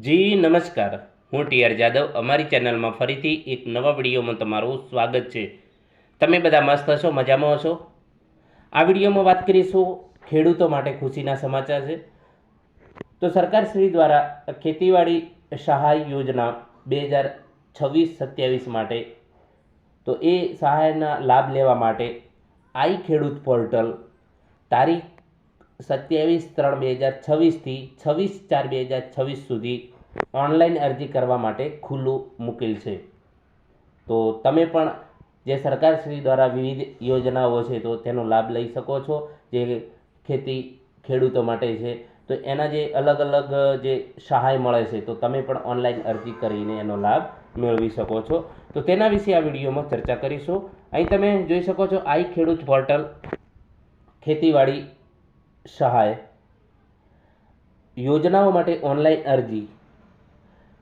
જી નમસ્કાર, હું ટીઆર જાદવ. અમારી ચેનલમાં ફરીથી એક નવા વિડીયોમાં તમારું સ્વાગત છે. તમે બધા મસ્ત હશો, મજામાં હશો? આ વિડીયોમાં વાત કરીશું ખેડૂતો માટે ખુશીના સમાચાર છે. તો સરકાર શ્રી દ્વારા ખેતીવાડી સહાય યોજના 2026-27 માટે તો એ સહાયના લાભ લેવા માટે આઈ ખેડૂત પોર્ટલ તારીખ 27/3/2026 થી 26/4/2026 સુધી ઓનલાઈન અરજી કરવા માટે ખુલ્લું મૂકેલ છે. તો તમે પણ જે સરકારશ્રી દ્વારા વિવિધ યોજનાઓ છે તો તેનો લાભ લઈ શકો છો. જે ખેડૂતો માટે છે તો એના જે અલગ અલગ જે સહાય મળે છે તો તમે પણ ઓનલાઈન અરજી કરીને એનો લાભ મેળવી શકો છો. તો તેના વિશે આ વિડીયોમાં ચર્ચા કરીશું. અહીં તમે જોઈ શકો છો આઈ ખેડૂત પોર્ટલ ખેતીવાડી સહાય યોજનાઓ માટે ઓનલાઈન અરજી.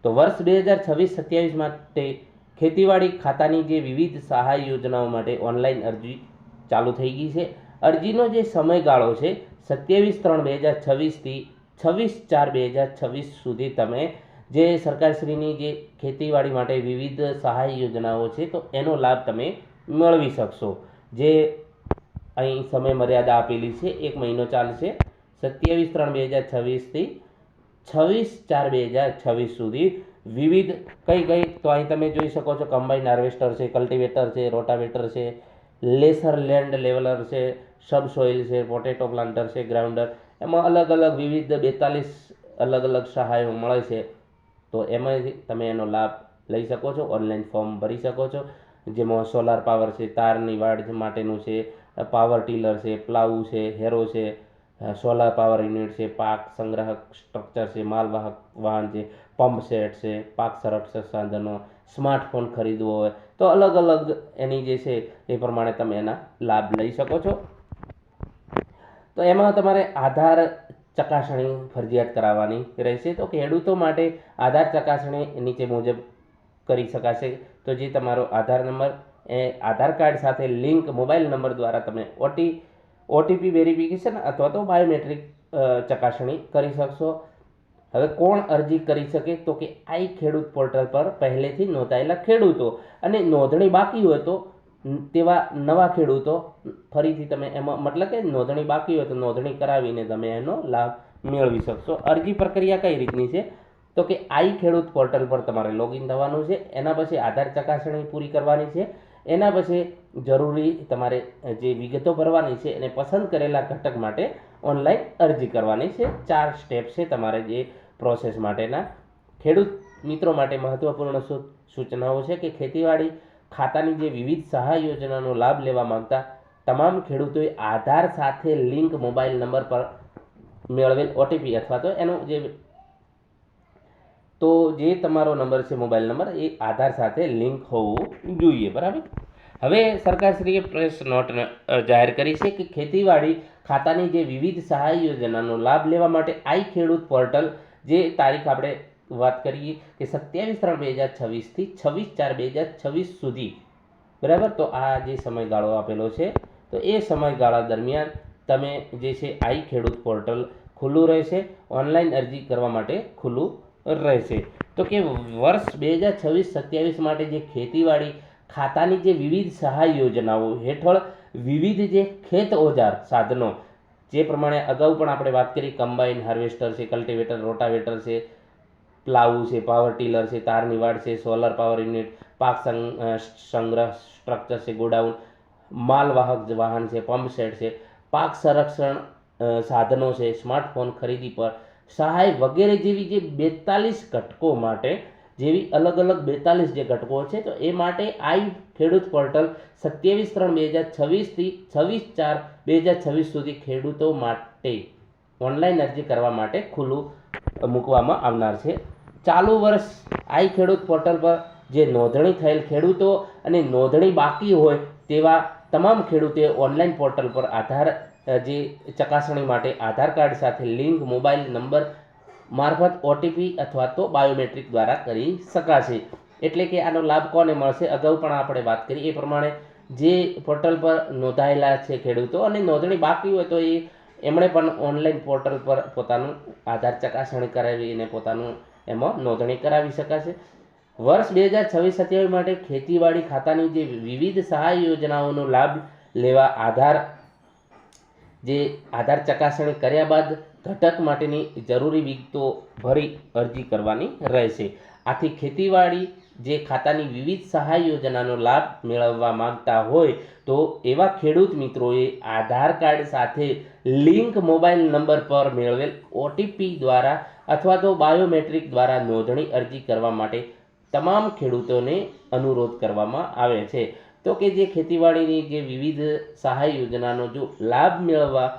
તો વર્ષ 2026-27 માટે ખેતીવાડી ખાતાની જે વિવિધ સહાય યોજનાઓ માટે ઓનલાઈન અરજી ચાલુ થઈ ગઈ છે. અરજીનો જે સમયગાળો છે 27/3/2026 થી 26/4/2026 સુધી તમે જે સરકારશ્રીની જે ખેતીવાડી માટે વિવિધ સહાય યોજનાઓ છે તો એનો લાભ તમે મેળવી શકશો. જે અહીં સમય મર્યાદા આપેલી છે, 1 મહિનો ચાલશે. 27/3/2026 થી 26/4/2026 સુધી વિવિધ કઈ તો અહીં તમે જોઈ શકો છો કમ્બાઇન હાર્વેસ્ટર છે, કલ્ટિવેટર છે, રોટાવેટર છે, લેસર લેન્ડ લેવલર છે, સબસોઇલ છે, પોટેટો પ્લાન્ટર છે, ગ્રાઉન્ડર. એમાં અલગ અલગ વિવિધ 42 અલગ અલગ સહાયો મળે છે. તો એમાંથી તમે એનો લાભ લઈ શકો છો. ઓનલાઈન ફોર્મ ભરી શકો છો. જેમાં સોલાર પાવર છે, તારની વાડ માટેનું છે, પાવર ટીલર છે, પ્લાઉ છે, હેરો છે, સોલાર પાવર યુનિટ છે, પાક સંગ્રાહક સ્ટ્રક્ચર છે, માલવાહક વાહન છે, પંપ સેટ છે, પાક સંરક્ષક સાધનો, સ્માર્ટફોન ખરીદવો હોય તો અલગ અલગ એની જે છે એ પ્રમાણે તમે એના લાભ લઈ શકો છો. તો એમાં તમારે આધાર ચકાસણી ફરજિયાત કરાવવાની રહેશે. તો ખેડૂતો માટે આધાર ચકાસણી નીચે મુજબ કરી શકાશે. તો જે તમારો આધાર નંબર એ આધાર કાર્ડ સાથે લિંક મોબાઈલ નંબર દ્વારા તમે ઓટીપી વેરિફિકેશન અથવા તો બાયોમેટ્રિક ચકાસણી કરી શકશો. હવે કોણ અરજી કરી શકે? તો કે આઈ ખેડૂત પોર્ટલ પર પહેલેથી નોંધાયેલા ખેડૂતો અને નોંધણી બાકી હોય તો તેવા નવા ખેડૂતો ફરીથી તમે એમાં મતલબ કે નોંધણી બાકી હોય તો નોંધણી કરાવીને તમે એનો લાભ મેળવી શકશો. અરજી પ્રક્રિયા કઈ રીતની છે? તો કે આઈ ખેડૂત પોર્ટલ પર તમારે લોગિન થવાનું છે. એના પછી આધાર ચકાસણી પૂરી કરવાની છે. એના પછી જરૂરી તમારે જે વિગતો ભરવાની છે અને પસંદ કરેલા ઘટક માટે ઓનલાઈન અરજી કરવાની છે. 4 સ્ટેપ છે તમારે જે પ્રોસેસ માટેના. ખેડૂત મિત્રો માટે મહત્વપૂર્ણ સૂચનાઓ છે કે ખેતીવાડી ખાતાની જે વિવિધ સહાય યોજનાનો લાભ લેવા માંગતા તમામ ખેડૂતોએ આધાર સાથે લિંક મોબાઈલ નંબર પર મેળવેલ ઓટીપી અથવા તો એનો જે તમારો નંબર છે મોબાઈલ નંબર એ આધાર સાથે લિંક હોવું જોઈએ. બરાબર. હવે સરકારશ્રીએ પ્રેસ નોટ જાહેર કરી છે કે ખેતીવાડી ખાતાની જે વિવિધ સહાય યોજનાનો લાભ લેવા માટે આઈ ખેડૂત પોર્ટલ જે તારીખ આપણે વાત કરીએ કે 27/3/2026 થી 26/4/2026 સુધી. બરાબર. તો આ જે સમયગાળો આપેલો છે તો એ સમયગાળા દરમિયાન તમે જે છે આઈ ખેડૂત પોર્ટલ ખુલ્લું રહેશે. ઓનલાઈન અરજી કરવા માટે ખુલ્લું રહેશે. તો કે વર્ષ 2026-27 માટે જે ખેતીવાડી ખાતાની જે વિવિધ સહાય યોજનાઓ હેઠળ વિવિધ જે ખેત ઓજાર સાધનો જે પ્રમાણે અગાઉ પણ આપણે વાત કરી, કમ્બાઇન હાર્વેસ્ટર છે, કલ્ટિવેટર, રોટાવેટર છે, પ્લાઉ છે, પાવર ટીલર છે, તારની વાડ છે, સોલર પાવર યુનિટ, પાક સંગ્રહ સ્ટ્રક્ચર છે, ગોડાઉન, માલવાહક વાહન છે, પંપ સેટ છે, પાક સંરક્ષણ સાધનો છે, સ્માર્ટફોન ખરીદી પર સહાય વગેરે જેવી જે 42 ઘટકો માટે જેવી અલગ અલગ 42 જે ઘટકો છે તો એ માટે આઈ ખેડૂત પોર્ટલ 27/3/2026 થી 26/4/2026 સુધી ખેડૂતો માટે ઓનલાઈન અરજી કરવા માટે ખુલ્લું મૂકવામાં આવનાર છે. ચાલુ વર્ષ આઈ ખેડૂત પોર્ટલ પર જે નોંધણી થયેલ ખેડૂતો અને નોંધણી બાકી હોય તેવા તમામ ખેડૂતોએ ઓનલાઈન પોર્ટલ પર આધાર જે ચકાસણી માટે આધાર કાર્ડ સાથે લિંક મોબાઈલ નંબર મારફત ઓટીપી અથવા તો બાયોમેટ્રિક દ્વારા કરી શકાશે. એટલે કે આનો લાભ કોને મળશે? અગાઉ પણ આપણે વાત કરી એ પ્રમાણે જે પોર્ટલ પર નોંધાયેલા છે ખેડૂતો અને નોંધણી બાકી હોય તો એમણે પણ ઓનલાઈન પોર્ટલ પર પોતાનું આધાર ચકાસણી કરાવીને પોતાનું એમાં નોંધણી કરાવી શકાશે. વર્ષ 2026-27 માટે ખેતીવાડી ખાતાની જે વિવિધ સહાય યોજનાઓનો લાભ લેવા આધાર ચકાસણી કર્યા બાદ ઘટક માટેની જરૂરી વિગતો ભરી અરજી કરવાની રહેશે. આથી ખેતીવાડી જે ખાતાની વિવિધ સહાય યોજનાનો લાભ મેળવવા માંગતા હોય તો એવા ખેડૂત મિત્રોએ આધાર કાર્ડ સાથે લિંક મોબાઈલ નંબર પર મેળવેલ ઓટીપી દ્વારા અથવા તો બાયોમેટ્રિક દ્વારા નોંધણી અરજી કરવા માટે તમામ ખેડૂતોને અનુરોધ કરવામાં આવે છે. તો કે જે ખેતીવાડીની જે વિવિધ સહાય યોજનાનો જો લાભ મેળવવા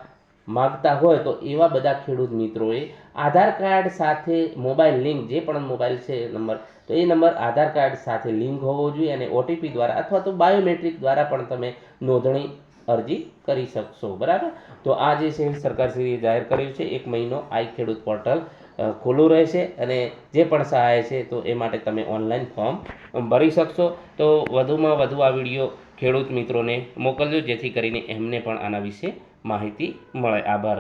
માગતા હોય તો એવા બધા ખેડૂત મિત્રોએ આધાર કાર્ડ સાથે મોબાઈલ લિંક, જે પણ મોબાઈલ છે નંબર, તો એ નંબર આધાર કાર્ડ સાથે લિંક હોવો જોઈએ અને ઓટીપી દ્વારા અથવા તો બાયોમેટ્રિક દ્વારા પણ તમે નોંધણી અરજી કરી શકશો. બરાબર. તો આ જે છે સરકારશ્રીએ જાહેર કર્યું છે 1 મહિનો આઈ ખેડૂત પોર્ટલ ખુલ્લું રહેશે અને જે પણ સહાય છે તો એ માટે તમે ઓનલાઈન ફોર્મ ભરી શકશો. તો વધુમાં વધુ આ વિડીયો ખેડૂત મિત્રોને મોકલજો જેથી કરીને એમને પણ આના વિશે માહિતી મળે. આભાર.